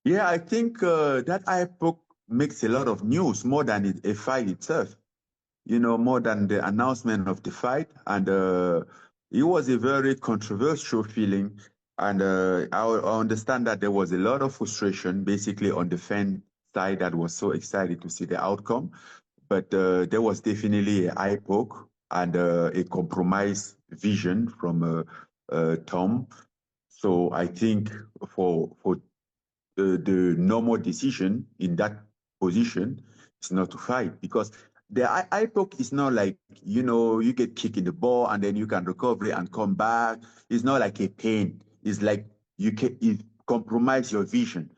Yeah, I think that book makes a lot of news more than a fight itself. More than the announcement of the fight. And it was a very controversial feeling. And I understand that there was a lot of frustration, basically, on the fan side that was so excited to see the outcome. But there was definitely an eye poke and a compromise vision from Tom. So I think for the normal decision in that position is not to fight, because the eye poke is not like, you get kicked in the ball and then you can recover and come back. It's not like a pain. It's like it compromise your vision.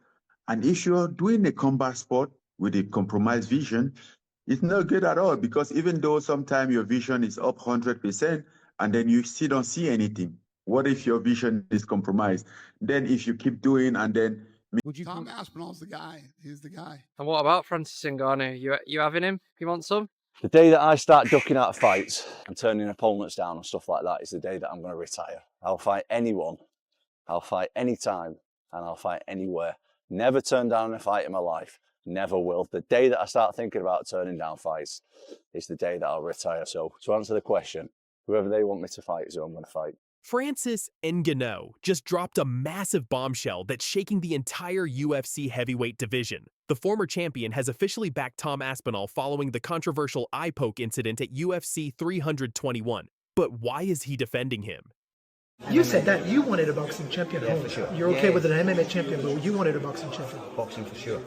And if you're doing a combat sport with a compromised vision, it's not good at all, because even though sometimes your vision is up 100% and then you still don't see anything. What if your vision is compromised? Then if you keep doing and then Tom Aspinall's the guy. He's the guy. And what about Francis Ngannou? You having him? You want some? The day that I start ducking out of fights and turning opponents down and stuff like that is the day that I'm going to retire. I'll fight anyone, I'll fight anytime, and I'll fight anywhere. Never turn down a fight in my life. Never will. The day that I start thinking about turning down fights is the day that I'll retire. So to answer the question, whoever they want me to fight is who I'm going to fight. Francis Ngannou just dropped a massive bombshell that's shaking the entire UFC heavyweight division. The former champion has officially backed Tom Aspinall following the controversial eye poke incident at UFC 321. But why is he defending him? You said that you wanted a boxing champion. Yeah, for sure. You're okay with an MMA champion, but you wanted a boxing champion. Boxing for sure.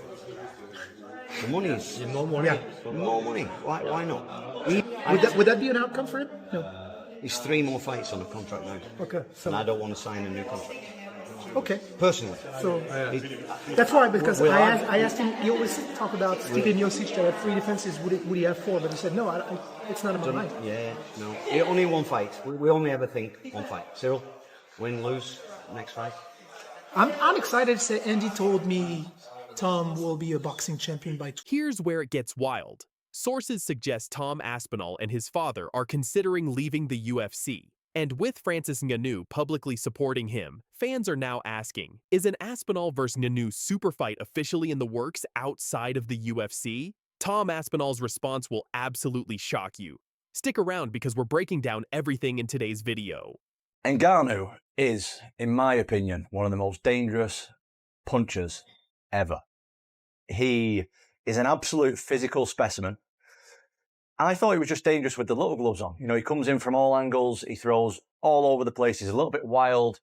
The money is More money. yeah. More money. Why not? Would that be an outcome for him? No. He's 3 more fights on the contract now. Okay. So And I don't want to sign a new contract. okay. Personally. So that's why, because I asked him. You always talk about Stipe Miocic that had 3 defenses. Would he have 4? But he said no. It's not in my mind. Yeah, no. Only one fight. We only ever think one fight. Ciryl, win, lose, next fight. I'm excited to say Andy told me Tom will be a boxing champion by. Here's where it gets wild. Sources suggest Tom Aspinall and his father are considering leaving the UFC. And with Francis Ngannou publicly supporting him, fans are now asking, is an Aspinall vs. Ngannou superfight officially in the works outside of the UFC? Tom Aspinall's response will absolutely shock you. Stick around because we're breaking down everything in today's video. Ngannou is, in my opinion, one of the most dangerous punchers ever. He is an absolute physical specimen. I thought he was just dangerous with the little gloves on. He comes in from all angles. He throws all over the place. He's a little bit wild.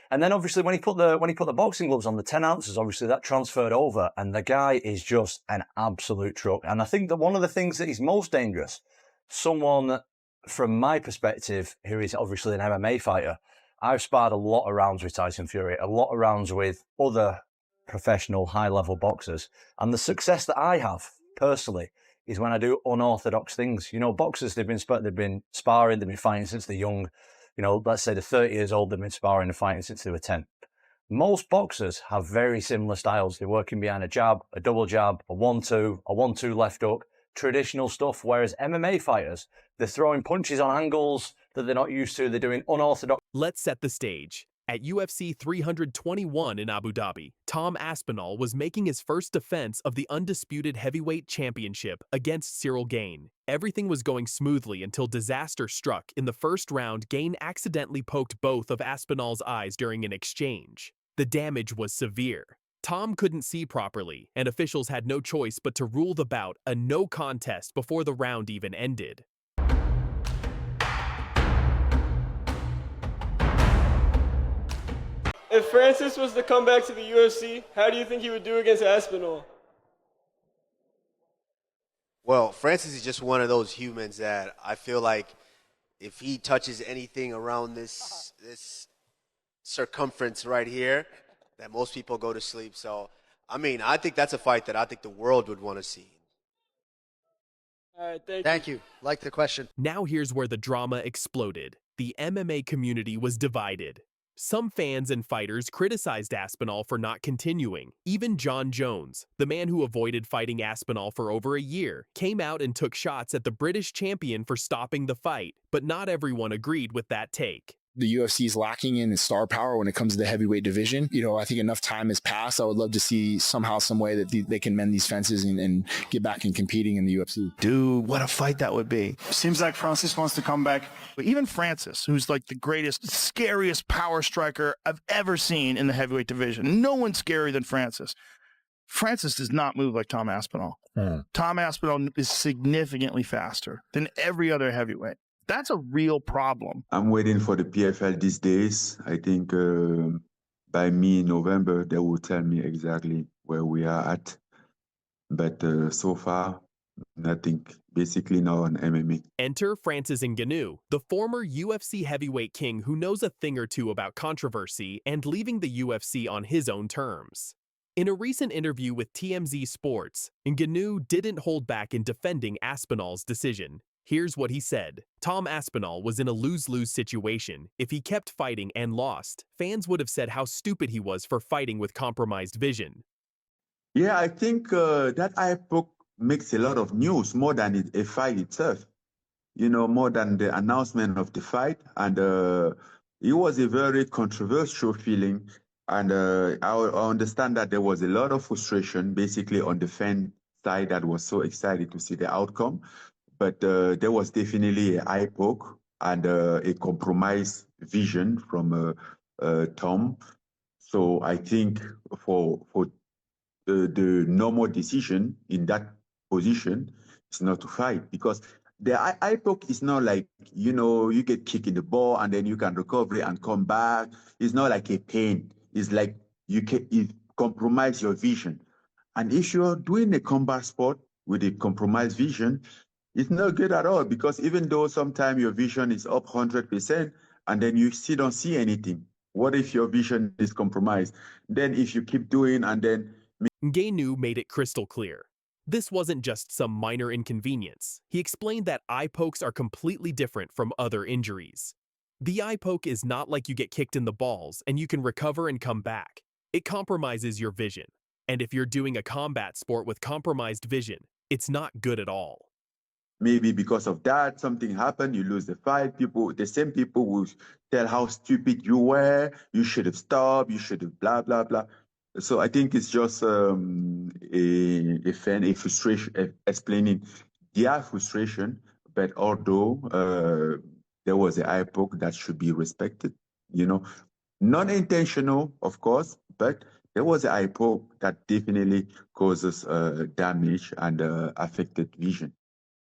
And then obviously when he put the boxing gloves on, the 10 ounces, obviously that transferred over, and the guy is just an absolute truck. And I think that one of the things that is most dangerous, someone from my perspective, who is obviously an MMA fighter, I've sparred a lot of rounds with Tyson Fury, a lot of rounds with other professional high-level boxers. And the success that I have personally is when I do unorthodox things. Boxers, they've been sparring, they've been fighting since they're young. Let's say they're 30 years old, they've been sparring and fighting since they were 10. Most boxers have very similar styles. They're working behind a jab, a double jab, a 1-2, a 1-2 left hook, traditional stuff. Whereas MMA fighters, they're throwing punches on angles that they're not used to. They're doing unorthodox. Let's set the stage. At UFC 321 in Abu Dhabi, Tom Aspinall was making his first defense of the undisputed heavyweight championship against Ciryl Gane. Everything was going smoothly until disaster struck. In the first round, Gane accidentally poked both of Aspinall's eyes during an exchange. The damage was severe. Tom couldn't see properly, and officials had no choice but to rule the bout a no contest before the round even ended. If Francis was to come back to the UFC, how do you think he would do against Aspinall? Well, Francis is just one of those humans that I feel like if he touches anything around this circumference right here, that most people go to sleep. So, I think that's a fight that I think the world would want to see. All right, Thank you. Like the question. Now here's where the drama exploded. The MMA community was divided. Some fans and fighters criticized Aspinall for not continuing. Even John Jones, the man who avoided fighting Aspinall for over a year, came out and took shots at the British champion for stopping the fight, but not everyone agreed with that take. the UFC is lacking in its star power when it comes to the heavyweight division. You know, I think enough time has passed. I would love to see somehow, some way that they can mend these fences and get back in competing in the UFC. Dude, what a fight that would be. Seems like Francis wants to come back. But even Francis, who's like the greatest, scariest power striker I've ever seen in the heavyweight division. No one's scarier than Francis. Francis does not move like Tom Aspinall. Tom Aspinall is significantly faster than every other heavyweight. That's a real problem. I'm waiting for the PFL these days. I think by mid-November, they will tell me exactly where we are at. But so far, nothing. Basically now on MMA. Enter Francis Ngannou, the former UFC heavyweight king who knows a thing or two about controversy and leaving the UFC on his own terms. In a recent interview with TMZ Sports, Ngannou didn't hold back in defending Aspinall's decision. Here's what he said. Tom Aspinall was in a lose-lose situation. If he kept fighting and lost, fans would have said how stupid he was for fighting with compromised vision. Yeah, I think that book makes a lot of news, more than a fight itself. You know, more than the announcement of the fight. And it was a very controversial feeling. And I understand that there was a lot of frustration, basically on the fan side that was so excited to see the outcome. But there was definitely an eye poke and a compromise vision from Tom. So I think for the normal decision in that position is not to fight, because the eye poke is not like, you know, you get kicked in the ball and then you can recover and come back. It's not like a pain. It's like you compromise your vision. And if you're doing a combat sport with a compromised vision, it's not good at all, because even though sometimes your vision is up 100% and then you still don't see anything. What if your vision is compromised? Then if you keep doing and then... Ngannou made it crystal clear. This wasn't just some minor inconvenience. He explained that eye pokes are completely different from other injuries. The eye poke is not like you get kicked in the balls and you can recover and come back. It compromises your vision. And if you're doing a combat sport with compromised vision, it's not good at all. Maybe because of that, something happened, you lose the fight. The same people will tell how stupid you were, you should have stopped, you should have blah, blah, blah. So I think it's just a frustration, explaining their frustration. But although there was an eye poke that should be respected, you know, non-intentional, of course, but there was an eye poke that definitely causes damage and affected vision.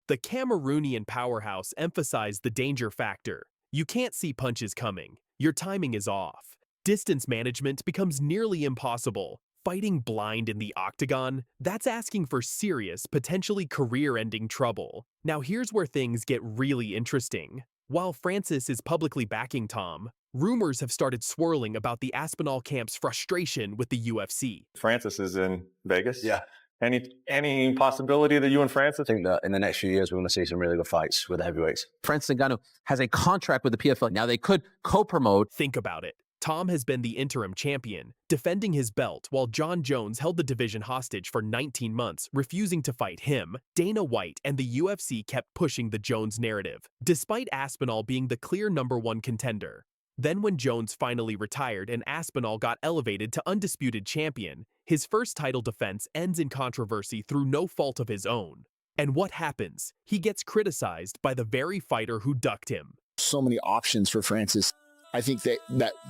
The Cameroonian powerhouse emphasized the danger factor. You can't see punches coming. Your timing is off. Distance management becomes nearly impossible. Fighting blind in the octagon, that's asking for serious, potentially career-ending trouble. Now here's where things get really interesting. While Francis is publicly backing Tom, rumors have started swirling about the Aspinall camp's frustration with the UFC. Francis is in Vegas? Yeah. Any possibility that you and Francis? I think that in the next few years, we're going to see some really good fights with the heavyweights. Francis Ngannou has a contract with the PFL. Now they could co-promote. Think about it. Tom has been the interim champion, defending his belt while John Jones held the division hostage for 19 months, refusing to fight him. Dana White and the UFC kept pushing the Jones narrative, despite Aspinall being the clear #1 contender. Then when Jones finally retired and Aspinall got elevated to undisputed champion, his first title defense ends in controversy through no fault of his own. And what happens? He gets criticized by the very fighter who ducked him. So many options for Francis. I think that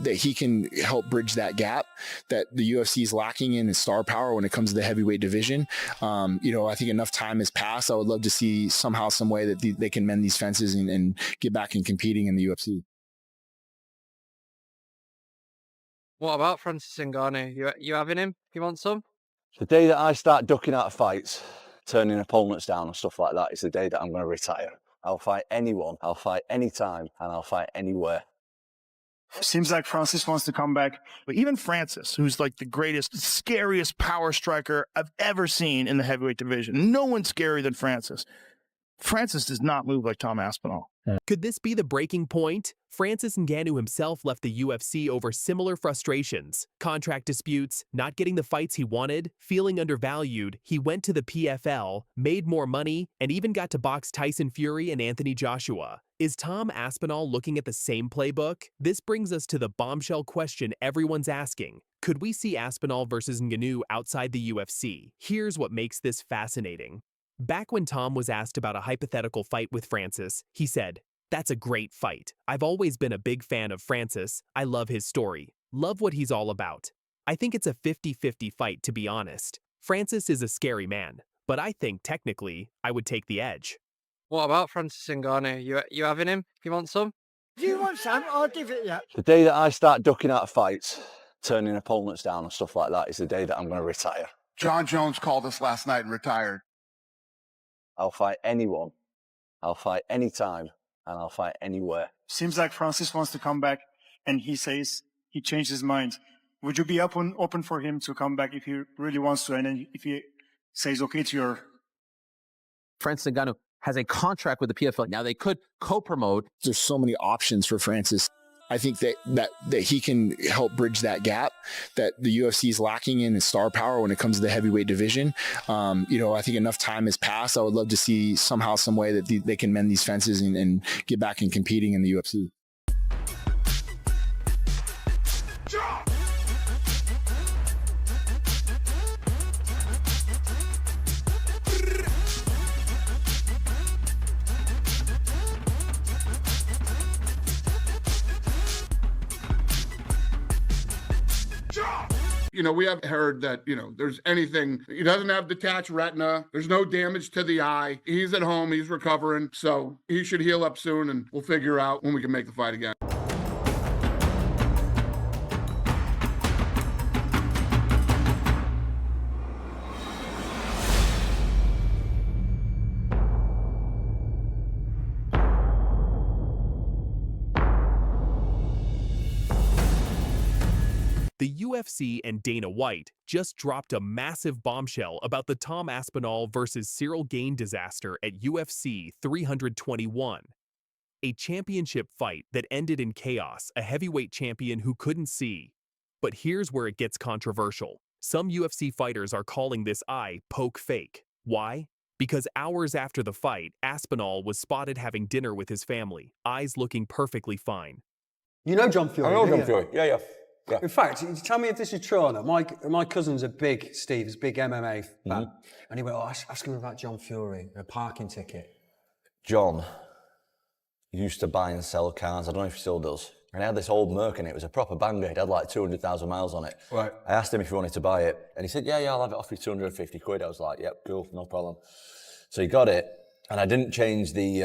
he can help bridge that gap that the UFC is lacking in its star power when it comes to the heavyweight division. You know, I think enough time has passed. I would love to see somehow, some way that they can mend these fences and get back in competing in the UFC. What about Francis Ngannou? You having him? You want some? The day that I start ducking out of fights, turning opponents down and stuff like that, is the day that I'm going to retire. I'll fight anyone, I'll fight anytime, and I'll fight anywhere. Seems like Francis wants to come back. But even Francis, who's like the greatest, scariest power striker I've ever seen in the heavyweight division. No one's scarier than Francis. Francis does not move like Tom Aspinall. Could this be the breaking point? Francis Ngannou himself left the UFC over similar frustrations. Contract disputes, not getting the fights he wanted, feeling undervalued. He went to the PFL, made more money, and even got to box Tyson Fury and Anthony Joshua. Is Tom Aspinall looking at the same playbook? This brings us to the bombshell question everyone's asking. Could we see Aspinall versus Ngannou outside the UFC? Here's what makes this fascinating. Back when Tom was asked about a hypothetical fight with Francis, he said, "That's a great fight. I've always been a big fan of Francis. I love his story. Love what he's all about. I think it's a 50-50 fight, to be honest. Francis is a scary man, but I think technically I would take the edge." What about Francis Ngannou? You having him? You want some? Do you want some? I'll give it you. The day that I start ducking out of fights, turning opponents down and stuff like that is the day that I'm going to retire. John Jones called us last night and retired. I'll fight anyone. I'll fight anytime. And I'll fight anywhere. Seems like Francis wants to come back, and he says he changed his mind. Would you be open for him to come back if he really wants to, and then if he says okay to your... Francis Ngannou has a contract with the PFL. Now they could co-promote. There's so many options for Francis. I think that he can help bridge that gap that the UFC is lacking in star power when it comes to the heavyweight division. I think enough time has passed. I would love to see somehow, some way that they can mend these fences and get back in competing in the UFC. We have heard that, there's anything. He doesn't have detached retina. There's no damage to the eye. He's at home. He's recovering. So he should heal up soon, and we'll figure out when we can make the fight again. The UFC and Dana White just dropped a massive bombshell about the Tom Aspinall versus Ciryl Gane disaster at UFC 321. A championship fight that ended in chaos, a heavyweight champion who couldn't see. But here's where it gets controversial. Some UFC fighters are calling this eye poke fake. Why? Because hours after the fight, Aspinall was spotted having dinner with his family, eyes looking perfectly fine. You know John Fury? I know John Fury. Yeah. In fact, tell me if this is true or not. My cousin's a big, Steve's big MMA fan. And he went, ask him about John Fury, a parking ticket. John used to buy and sell cars. I don't know if he still does. And I had this old Merc and it was a proper banger. It had like 200,000 miles on it. Right. I asked him if he wanted to buy it. And he said, yeah, I'll have it off you 250 quid. I was like, yep, cool, no problem. So he got it. And I didn't change the,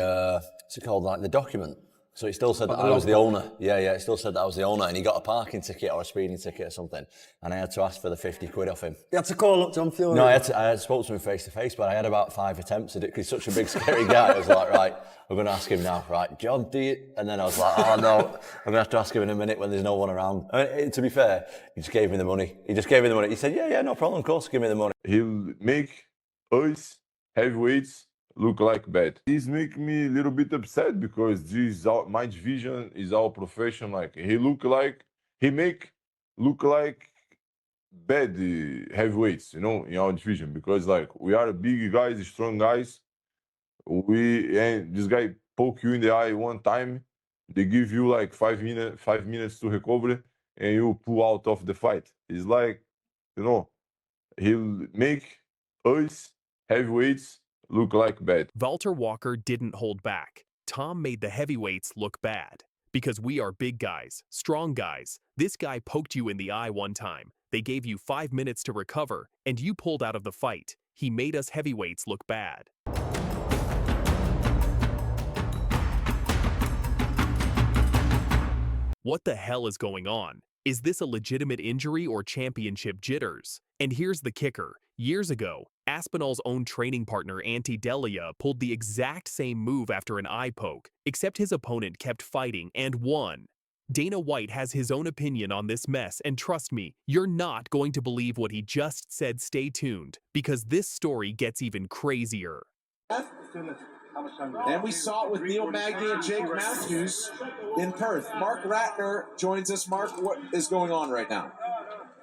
what's it called, like the document. So it still said that I was the owner. Yeah, it still said that I was the owner, and he got a parking ticket or a speeding ticket or something, and I had to ask for the 50 quid off him. You had to call up John Fury? No, I had spoke to him face to face, but I had about 5 attempts at it because he's such a big, scary guy. I was like, right, we're going to ask him now. Right, John, do you? And then I was like, oh no, I'm going to have to ask him in a minute when there's no one around. To be fair, he just gave me the money. He said, yeah, no problem, of course, give me the money. He'll make us heavyweights look like bad. This make me a little bit upset because my division is our profession. Like he make look like bad heavyweights, in our division, because like we are big guys, strong guys. And this guy poke you in the eye one time, they give you like 5 minutes to recover, and you pull out of the fight. It's like, he'll make us heavyweights look like bad. Valter Walker didn't hold back. Tom made the heavyweights look bad. Because we are big guys, strong guys. This guy poked you in the eye one time. They gave you 5 minutes to recover, and you pulled out of the fight. He made us heavyweights look bad. What the hell is going on? Is this a legitimate injury or championship jitters? And here's the kicker. Years ago, Aspinall's own training partner Ante Delia pulled the exact same move after an eye poke, except his opponent kept fighting and won. Dana White has his own opinion on this mess, and trust me, you're not going to believe what he just said. Stay tuned, because this story gets even crazier. And we saw it with Neil Magny and Jake Matthews in Perth. Mark Ratner joins us. Mark, what is going on right now?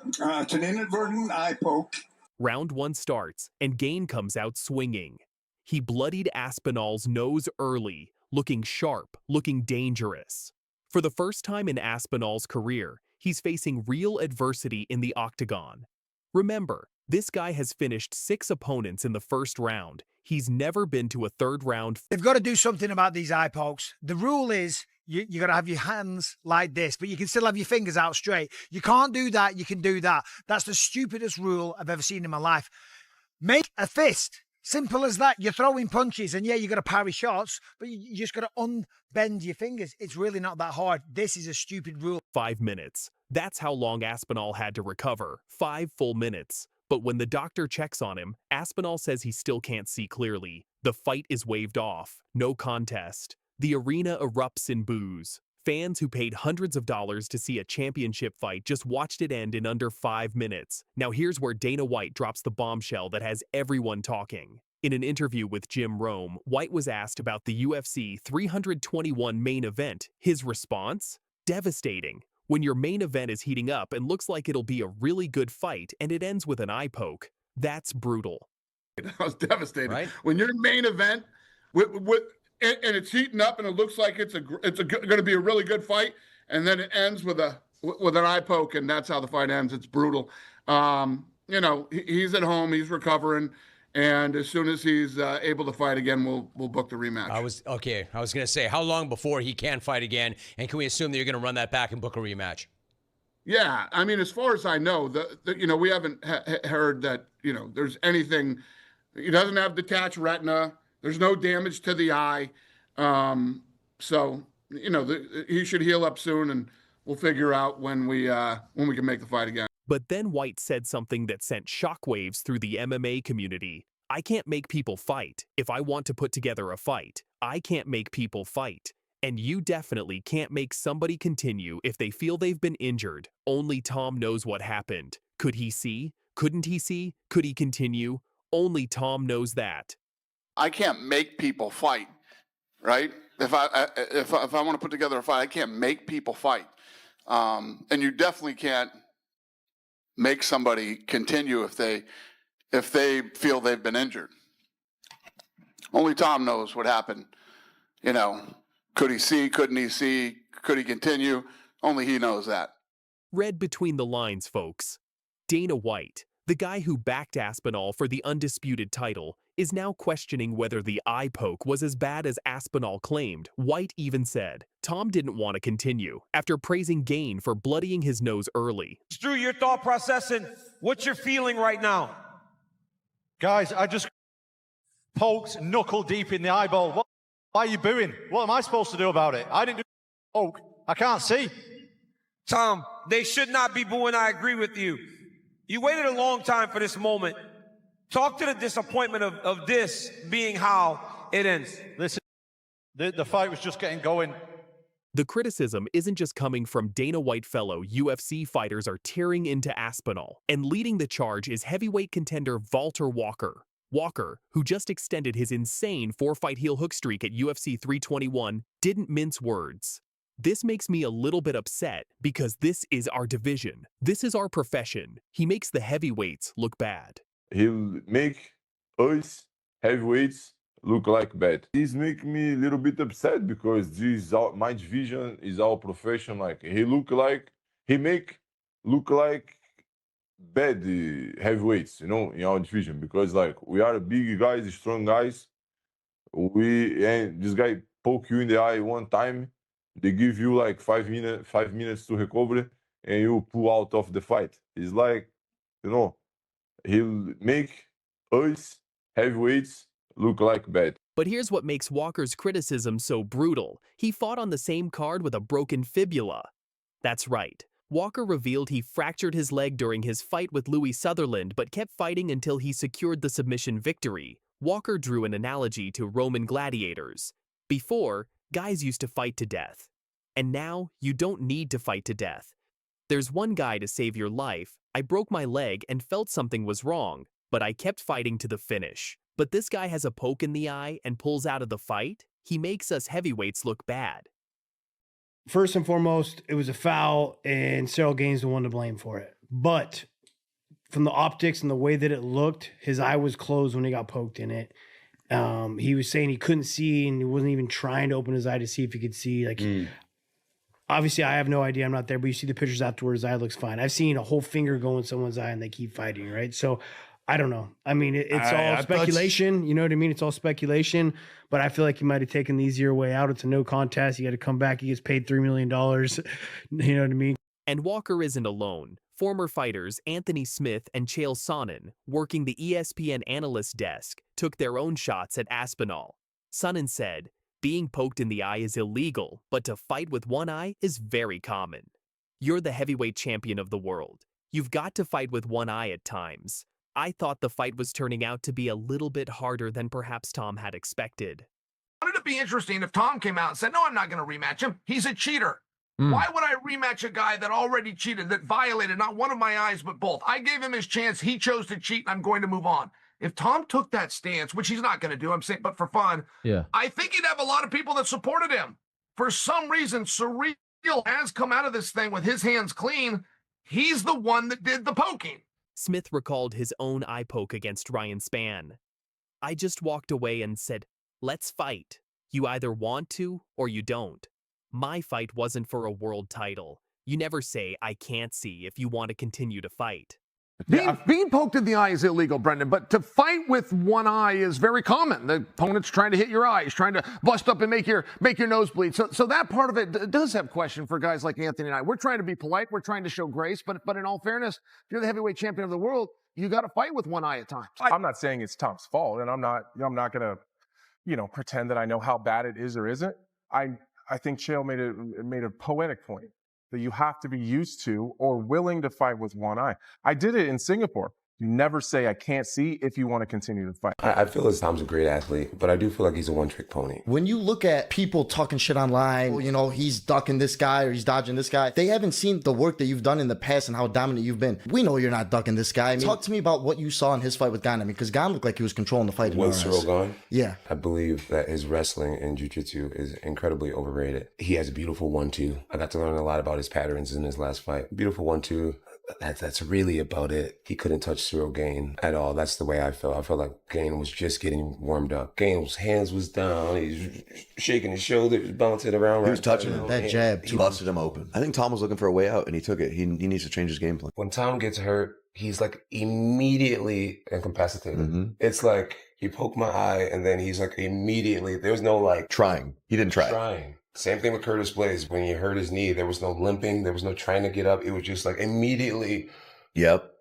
It's an inadvertent eye poke. Round 1 starts, and Gane comes out swinging. He bloodied Aspinall's nose early, looking sharp, looking dangerous. For the first time in Aspinall's career, he's facing real adversity in the octagon. Remember, this guy has finished 6 opponents in the first round. He's never been to a third round. They've got to do something about these eye pokes. The rule is you got to have your hands like this, but you can still have your fingers out straight. You can't do that. You can do that. That's the stupidest rule I've ever seen in my life. Make a fist. Simple as that. You're throwing punches, and yeah, you got to parry shots, but you just got to unbend your fingers. It's really not that hard. This is a stupid rule. 5 minutes. That's how long Aspinall had to recover. 5 full minutes. But when the doctor checks on him, Aspinall says he still can't see clearly. The fight is waved off. No contest. The arena erupts in boos. Fans who paid hundreds of dollars to see a championship fight just watched it end in under 5 minutes. Now here's where Dana White drops the bombshell that has everyone talking. In an interview with Jim Rome, White was asked about the UFC 321 main event. His response? Devastating. When your main event is heating up and looks like it'll be a really good fight and it ends with an eye poke, that's brutal. That was devastating. Right? When your main event and it's heating up and it looks like it's going to be a really good fight, and then it ends with an eye poke, and that's how the fight ends. It's brutal. He's at home, he's recovering, and as soon as he's able to fight again, we'll book the rematch. I was going to say, how long before he can fight again, and can we assume that you're going to run that back and book a rematch? Yeah, I mean, as far as I know, we haven't heard that there's anything. He doesn't have detached retina. There's no damage to the eye. So he should heal up soon, and we'll figure out when we can make the fight again. But then White said something that sent shockwaves through the MMA community. I can't make people fight. If I want to put together a fight, I can't make people fight. And you definitely can't make somebody continue if they feel they've been injured. Only Tom knows what happened. Could he see? Couldn't he see? Could he continue? Only Tom knows that. I can't make people fight, right? If I want to put together a fight, I can't make people fight. And you definitely can't make somebody continue if they feel they've been injured. Only Tom knows what happened. Could he see? Couldn't he see? Could he continue? Only he knows that. Read between the lines, folks. Dana White, the guy who backed Aspinall for the undisputed title, is now questioning whether the eye poke was as bad as Aspinall claimed. White even said Tom didn't want to continue after praising Gane for bloodying his nose early. Through your thought process and what you're feeling right now. Guys, I just poked knuckle deep in the eyeball. Why are you booing? What am I supposed to do about it? I didn't do poke. I can't see. Tom, they should not be booing. I agree with you. You waited a long time for this moment. Talk to the disappointment of this being how it ends. Listen, the fight was just getting going. The criticism isn't just coming from Dana White. Fellow UFC fighters are tearing into Aspinall, and leading the charge is heavyweight contender Walter Walker. Walker, who just extended his insane 4-fight heel hook streak at UFC 321, didn't mince words. This makes me a little bit upset because this is our division. This is our profession. He makes the heavyweights look bad. He'll make us heavyweights look like bad. This makes me a little bit upset because my division is our profession. Like he make look like bad heavyweights, in our division, because we are big guys, strong guys. And this guy poke you in the eye one time, they give you 5 minutes to recover, and you pull out of the fight. It's he'll make us heavyweights look like bad. But here's what makes Walker's criticism so brutal. He fought on the same card with a broken fibula. That's right. Walker revealed he fractured his leg during his fight with Louis Sutherland, but kept fighting until he secured the submission victory. Walker drew an analogy to Roman gladiators. Before, guys used to fight to death. And now, you don't need to fight to death. There's one guy to save your life. I broke my leg and felt something was wrong, but I kept fighting to the finish. But this guy has a poke in the eye and pulls out of the fight? He makes us heavyweights look bad. First and foremost, it was a foul, and Ciryl Gane's the one to blame for it. But from the optics and the way that it looked, his eye was closed when he got poked in it. He was saying he couldn't see and he wasn't even trying to open his eye to see if he could see. Like, obviously, I have no idea. I'm not there, but you see the pictures afterwards. His eye looks fine. I've seen a whole finger go in someone's eye and they keep fighting, right? So I don't know. I mean, it's all speculation. You know what I mean? It's all speculation. But I feel like he might have taken the easier way out. It's a no contest. He got to come back. He gets paid $3 million. You know what I mean? And Walker isn't alone. Former fighters Anthony Smith and Chael Sonnen, working the ESPN analyst desk, took their own shots at Aspinall. Sonnen said, "Being poked in the eye is illegal, but to fight with one eye is very common. You're the heavyweight champion of the world. You've got to fight with one eye at times. I thought the fight was turning out to be a little bit harder than perhaps Tom had expected." Would it be interesting if Tom came out and said, "No, I'm not going to rematch him. He's a cheater." Why would I rematch a guy that already cheated, that violated not one of my eyes, but both? I gave him his chance. He chose to cheat, and I'm going to move on. If Tom took that stance, which he's not going to do, I'm saying, but for fun, I think he'd have a lot of people that supported him. For some reason, Ciryl has come out of this thing with his hands clean. He's the one that did the poking. Smith recalled his own eye poke against Ryan Spann. "I just walked away and said, let's fight. You either want to or you don't. My fight wasn't for a world title. You never say, I can't see if you want to continue to fight." Being poked in the eye is illegal, Brendan, but to fight with one eye is very common. The opponent's trying to hit your eye. He's trying to bust up and make your nose bleed. So that part of it does have question for guys like Anthony and I. We're trying to be polite. We're trying to show grace. But in all fairness, if you're the heavyweight champion of the world, you got to fight with one eye at times. I'm not saying it's Tom's fault, and I'm not going to, pretend that I know how bad it is or isn't. I think Chael made a poetic point that you have to be used to or willing to fight with one eye. I did it in Singapore. You never say, I can't see, if you want to continue to fight. I feel as Tom's a great athlete, but I do feel like he's a one-trick pony. When you look at people talking shit online, he's ducking this guy or he's dodging this guy, they haven't seen the work that you've done in the past and how dominant you've been. We know you're not ducking this guy. Talk to me about what you saw in his fight with Gane. Because Gane looked like he was controlling the fight. With Ciryl Gane? Yeah. I believe that his wrestling and jiu-jitsu is incredibly overrated. He has a beautiful 1-2. I got to learn a lot about his patterns in his last fight. Beautiful 1-2. That's really about it. He couldn't touch Ciryl Gane at all. That's the way I felt. I felt like Gane was just getting warmed up. Gane's hands was down. He's shaking his shoulders, bouncing around. He was touching him. That jab. He busted him open. I think Tom was looking for a way out, and he took it. He needs to change his game plan. When Tom gets hurt, he's like immediately incapacitated. It's like, you poke my eye, and then he's like immediately, there's no like... Trying. He didn't try. Trying. Same thing with Curtis Blaze. When he hurt his knee, there was no limping. There was no trying to get up. It was just like immediately... Yep.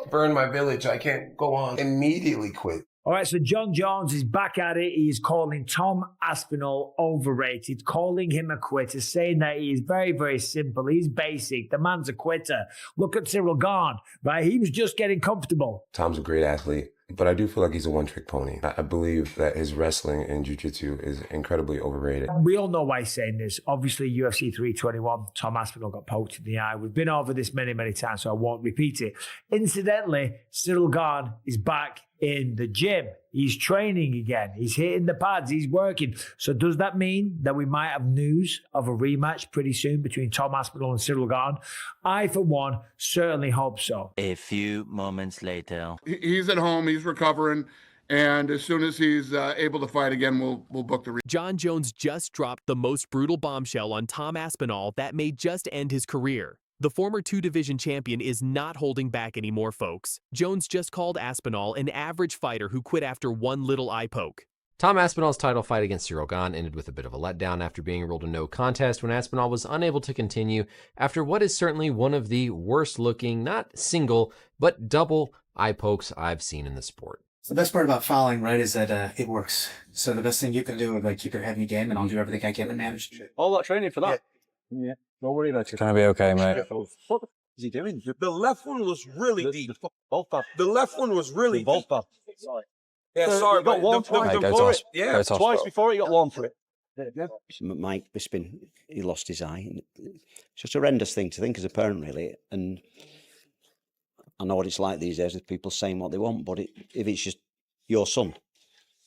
Burn my village. I can't go on. Immediately quit. All right, so John Jones is back at it. He's calling Tom Aspinall overrated, calling him a quitter, saying that he is very, very simple. He's basic. The man's a quitter. Look at Ciryl Gane, right? He was just getting comfortable. Tom's a great athlete, but I do feel like he's a one-trick pony. I believe that his wrestling and jiu-jitsu is incredibly overrated. We all know why he's saying this. Obviously, UFC 321, Tom Aspinall got poked in the eye. We've been over this many, many times, so I won't repeat it. Incidentally, Ciryl Gane is back in the gym. He's training again. He's hitting the pads. He's working. So does that mean that we might have news of a rematch pretty soon between Tom Aspinall and Ciryl Gane? I, for one, certainly hope so. A few moments later. He's at home. He's recovering. And as soon as he's able to fight again, we'll book the rematch. John Jones just dropped the most brutal bombshell on Tom Aspinall that may just end his career. The former two-division champion is not holding back anymore, folks. Jones just called Aspinall an average fighter who quit after one little eye poke. Tom Aspinall's title fight against Ciryl Gane ended with a bit of a letdown after being ruled a no contest when Aspinall was unable to continue after what is certainly one of the worst-looking, not single, but double eye pokes I've seen in the sport. The best part about fouling, right, is that it works. So the best thing you can do is keep your head in your game, and I'll do everything I can to manage it. All that training for that? Yeah. Don't worry about it. It's going to be okay, mate. What is he doing? The left one was really deep. The left one was really deep. Yeah, sorry, you got one twice before it. Yeah, twice before he got one for it. Yeah. Mike Bisping, he lost his eye. It's just a horrendous thing to think as a parent, really. And I know what it's like these days with people saying what they want, but if it's just your son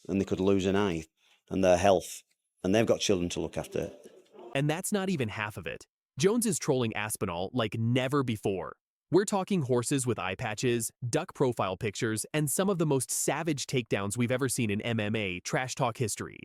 and they could lose an eye and their health and they've got children to look after. And that's not even half of it. Jones is trolling Aspinall like never before. We're talking horses with eye patches, duck profile pictures, and some of the most savage takedowns we've ever seen in MMA trash talk history.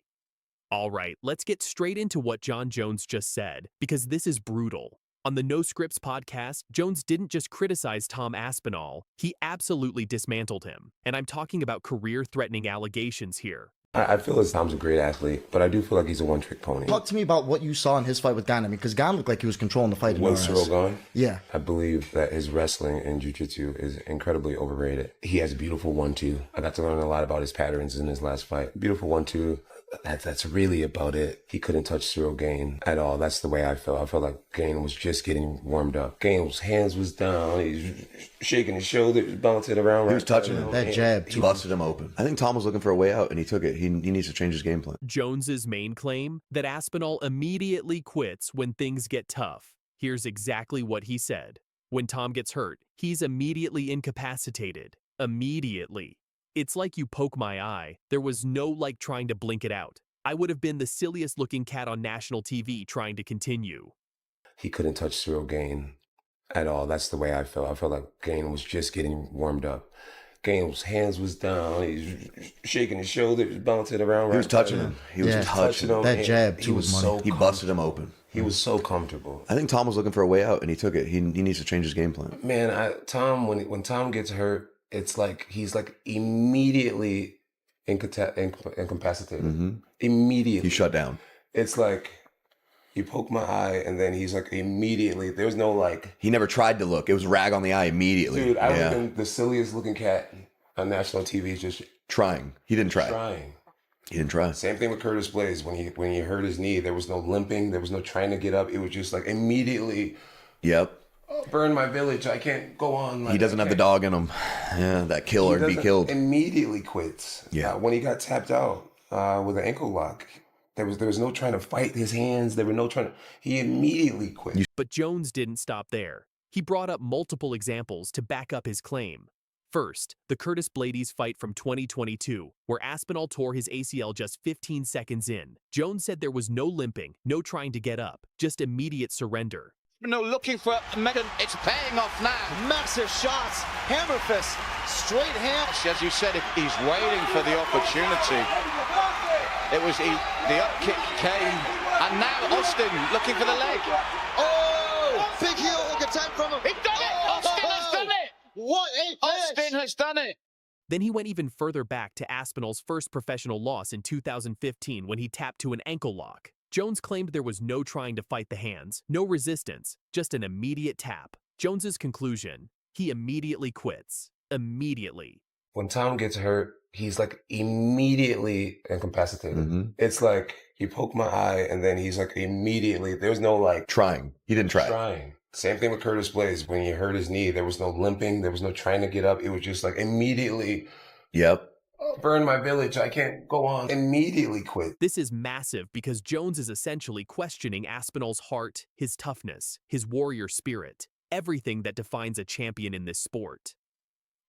All right, let's get straight into what Jon Jones just said, because this is brutal. On the No Scripts podcast, Jones didn't just criticize Tom Aspinall, he absolutely dismantled him. And I'm talking about career-threatening allegations here. I feel as Tom's a great athlete, but I do feel like he's a one-trick pony. Talk to me about what you saw in his fight with Gane, because Gane looked like he was controlling the fight. With Ciryl Gane? Yeah. I believe that his wrestling and jiu-jitsu is incredibly overrated. He has a beautiful 1-2. I got to learn a lot about his patterns in his last fight. Beautiful 1-2. That's really about it. He couldn't touch Ciryl Gane at all. That's the way I felt. I felt like Gane was just getting warmed up. Gane's hands was down. He's shaking his shoulders, bouncing around. He was touching him. That jab, He busted him open. I think Tom was looking for a way out, and he took it. He needs to change his game plan. Jones's main claim, that Aspinall immediately quits when things get tough. Here's exactly what he said. When Tom gets hurt, he's immediately incapacitated. Immediately. It's like you poke my eye. There was no trying to blink it out. I would have been the silliest looking cat on national TV trying to continue. He couldn't touch Ciryl Gane at all. That's the way I felt. I felt like Gane was just getting warmed up. Gane's hands was down. He's shaking his shoulders, bouncing around. He was touching him. He was touching him. That jab, too, he was so He busted him open. He was so comfortable. I think Tom was looking for a way out, and he took it. He needs to change his game plan. Man, Tom, when Tom gets hurt, it's like he's immediately incapacitated. Mm-hmm. Immediately. He shut down. It's like you poke my eye and then he's immediately. There's no He never tried to look. It was rag on the eye immediately. Dude, I would have been the silliest looking cat on national TV just trying. He didn't try. Trying. He didn't try. Same thing with Curtis Blaze. When he hurt his knee, there was no limping. There was no trying to get up. It was just immediately. Yep. Burn my village. I can't go on. He doesn't have the dog in him. Yeah, that kill or be killed. Immediately quits. Yeah. When he got tapped out with an ankle lock, there was no trying to fight his hands. There were no trying to. He immediately quit. But Jones didn't stop there. He brought up multiple examples to back up his claim. First, the Curtis Blades fight from 2022, where Aspinall tore his ACL just 15 seconds in. Jones said there was no limping, no trying to get up, just immediate surrender. No, looking for Megan. It's paying off now. Massive shots. Hammer fist. Straight hand. As you said, he's waiting for the opportunity. It was the up kick came. And now Austin looking for the leg. Oh! Big heel hook attack from him. He's done it! Austin has done it! What a finish! Austin has done it! Then he went even further back to Aspinall's first professional loss in 2015 when he tapped to an ankle lock. Jones claimed there was no trying to fight the hands, no resistance, just an immediate tap. Jones's conclusion, he immediately quits. Immediately. When Tom gets hurt, he's immediately incapacitated. Mm-hmm. It's like you poke my eye and then he's immediately, there's no trying. He didn't try. Trying. Same thing with Curtis Blaze. When he hurt his knee, there was no limping. There was no trying to get up. It was just immediately. Yep. Burn my village. I can't go on. Immediately quit. This is massive because Jones is essentially questioning Aspinall's heart, his toughness, his warrior spirit, everything that defines a champion in this sport.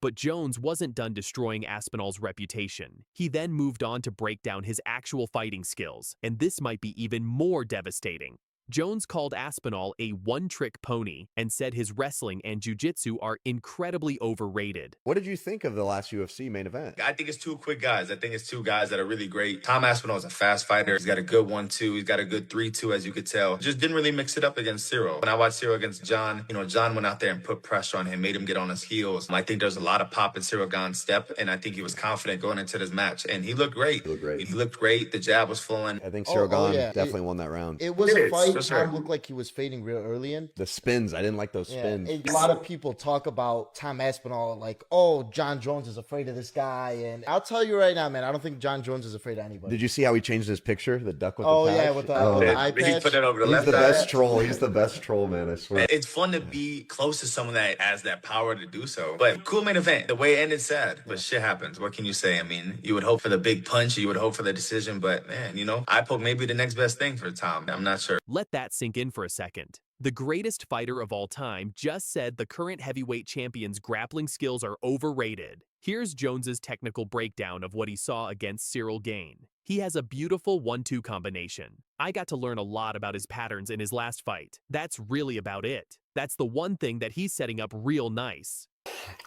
But Jones wasn't done destroying Aspinall's reputation. He then moved on to break down his actual fighting skills, and this might be even more devastating. Jones called Aspinall a one-trick pony and said his wrestling and jiu-jitsu are incredibly overrated. What did you think of the last UFC main event? I think it's two quick guys. I think it's two guys that are really great. Tom Aspinall is a fast fighter. He's got a good 1-2. He's got a good 3-2, as you could tell. Just didn't really mix it up against Ciryl. When I watched Ciryl against Jon, Jon went out there and put pressure on him, made him get on his heels. I think there's a lot of pop in Ciryl Gane's step, and I think he was confident going into this match. And he looked great. He looked great. The jab was flowing. I think Ciryl Gane definitely won that round. It was a fight. Tom looked like he was fading real early in. The spins, I didn't like those spins. A lot of people talk about Tom Aspinall like, oh, Jon Jones is afraid of this guy. And I'll tell you right now, man, I don't think Jon Jones is afraid of anybody. Did you see how he changed his picture? The duck with the patch? Yeah, with the eye patch. He put it over the left He's the eye. best troll. He's the best troll, man, I swear. It's fun to be close to someone that has that power to do so. But cool main event. The way it ended sad, but shit happens. What can you say? I mean, you would hope for the big punch. You would hope for the decision. But man, I poke maybe the next best thing for Tom. I'm not sure. Let that sink in for a second. The greatest fighter of all time just said the current heavyweight champion's grappling skills are overrated. Here's Jones's technical breakdown of what he saw against Ciryl Gane. He has a beautiful 1-2 combination. I got to learn a lot about his patterns in his last fight. That's really about it. That's the one thing that he's setting up real nice.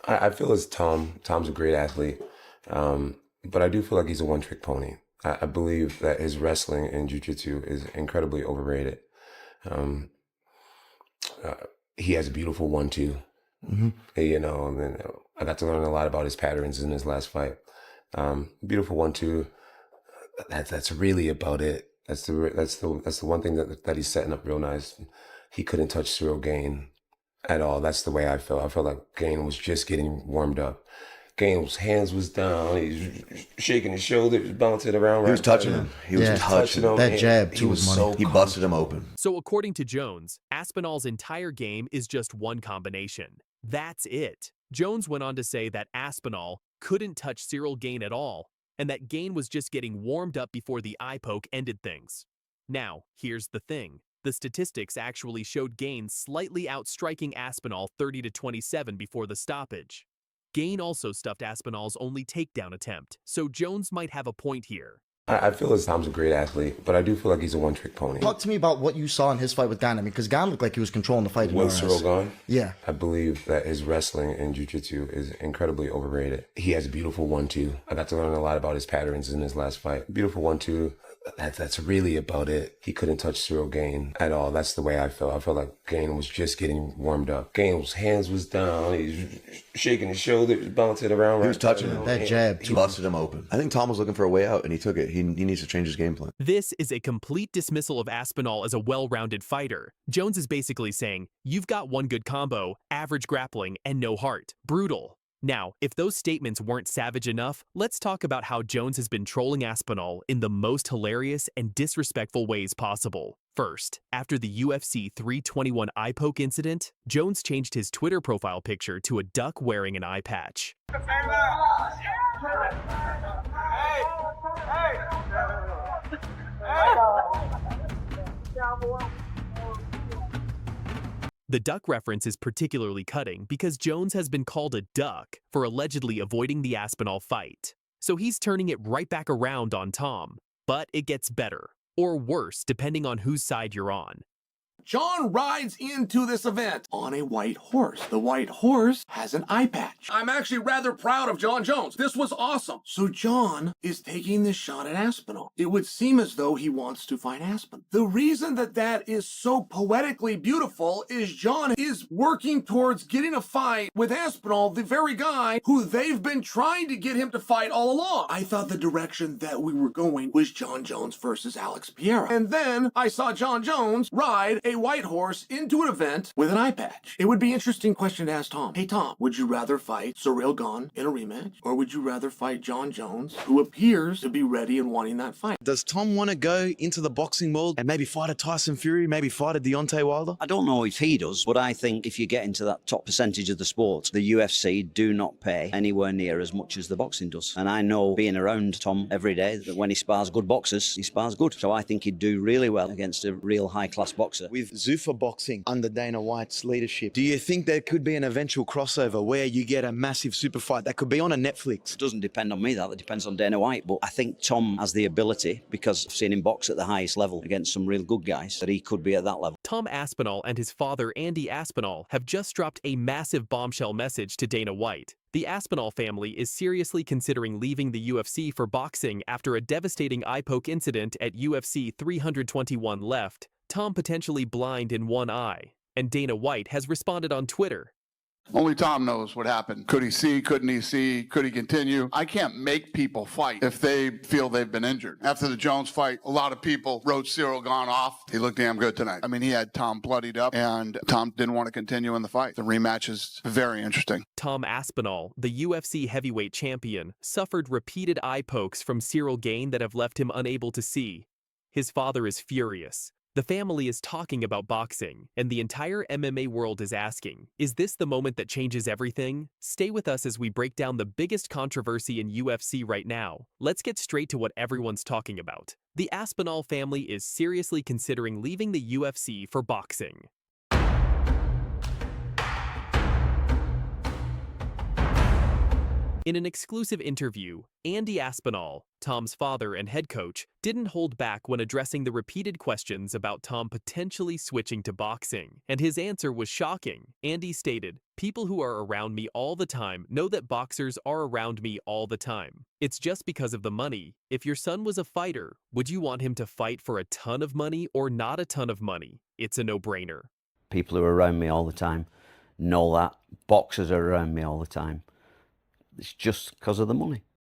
I feel as Tom's a great athlete, but I do feel like he's a one-trick pony. I believe that his wrestling and jiu-jitsu is incredibly overrated. He has a beautiful 1-2. You know, and then I got to learn a lot about his patterns in his last fight. Beautiful 1-2. That's really about it. That's the one thing that he's setting up real nice. He couldn't touch Ciryl Gane at all. That's the way I felt. I felt like Gane was just getting warmed up. Gane's hands was down. He was shaking his shoulders, bouncing around. He was touching him. He was touching him. That jab too was money. He busted him open. So according to Jones, Aspinall's entire game is just one combination. That's it. Jones went on to say that Aspinall couldn't touch Ciryl Gane at all, and that Gane was just getting warmed up before the eye poke ended things. Now, here's the thing. The statistics actually showed Gane slightly outstriking Aspinall 30-27 before the stoppage. Gane also stuffed Aspinall's only takedown attempt, so Jones might have a point here. I feel as Tom's a great athlete, but I do feel like he's a one-trick pony. Talk to me about what you saw in his fight with Gane, because Gane looked like he was controlling the fight. With Ciryl Gane? Yeah. I believe that his wrestling and jiu-jitsu is incredibly overrated. He has a beautiful 1-2. I got to learn a lot about his patterns in his last fight. Beautiful 1-2. That's really about it. He couldn't touch Ciryl Gane at all. That's the way I felt. I felt like Gane was just getting warmed up. Gane's hands was down. He was shaking his shoulders, bouncing around. He was touching him. That jab He busted him open. I think Tom was looking for a way out, and he took it. He needs to change his game plan. This is a complete dismissal of Aspinall as a well-rounded fighter. Jones is basically saying, you've got one good combo, average grappling, and no heart. Brutal. Now, if those statements weren't savage enough, let's talk about how Jones has been trolling Aspinall in the most hilarious and disrespectful ways possible. First, after the UFC 321 eye poke incident, Jones changed his Twitter profile picture to a duck wearing an eye patch. The duck reference is particularly cutting because Jones has been called a duck for allegedly avoiding the Aspinall fight. So he's turning it right back around on Tom. But it gets better, or worse, depending on whose side you're on. John rides into this event on a white horse. The white horse has an eye patch. I'm actually rather proud of John Jones. This was awesome. So John is taking this shot at Aspinall. It would seem as though he wants to fight Aspinall. The reason that is so poetically beautiful is John is working towards getting a fight with Aspinall, the very guy who they've been trying to get him to fight all along. I thought the direction that we were going was John Jones versus Alex Pereira. And then I saw John Jones ride a white horse into an event with an eye patch. It would be an interesting question to ask Tom. Hey Tom, would you rather fight Ciryl Gane in a rematch, or would you rather fight John Jones, who appears to be ready and wanting that fight? Does Tom want to go into the boxing world and maybe fight a Tyson Fury, maybe fight a Deontay Wilder? I don't know if he does, but I think if you get into that top percentage of the sport, the UFC do not pay anywhere near as much as the boxing does. And I know, being around Tom every day, that when he spars good boxers, he spars good. So I think he'd do really well against a real high-class boxer. With Zuffa Boxing under Dana White's leadership, do you think there could be an eventual crossover where you get a massive super fight that could be on a Netflix? It doesn't depend on me, that depends on Dana White. But I think Tom has the ability, because I've seen him box at the highest level against some real good guys, that he could be at that level. Tom Aspinall and his father, Andy Aspinall, have just dropped a massive bombshell message to Dana White. The Aspinall family is seriously considering leaving the UFC for boxing after a devastating eye poke incident at UFC 321 left Tom potentially blind in one eye, and Dana White has responded on Twitter. Only Tom knows what happened. Could he see? Couldn't he see? Could he continue? I can't make people fight if they feel they've been injured. After the Jones fight, a lot of people wrote Ciryl Gane off. He looked damn good tonight. I mean, he had Tom bloodied up, and Tom didn't want to continue in the fight. The rematch is very interesting. Tom Aspinall, the UFC heavyweight champion, suffered repeated eye pokes from Ciryl Gane that have left him unable to see. His father is furious. The family is talking about boxing, and the entire MMA world is asking, is this the moment that changes everything? Stay with us as we break down the biggest controversy in UFC right now. Let's get straight to what everyone's talking about. The Aspinall family is seriously considering leaving the UFC for boxing. In an exclusive interview, Andy Aspinall, Tom's father and head coach, didn't hold back when addressing the repeated questions about Tom potentially switching to boxing, and his answer was shocking. Andy stated, "People who are around me all the time know that boxers are around me all the time. It's just because of the money. If your son was a fighter, would you want him to fight for a ton of money or not a ton of money? It's a no-brainer." People who are around me all the time know that. Boxers are around me all the time. It's just because of the money.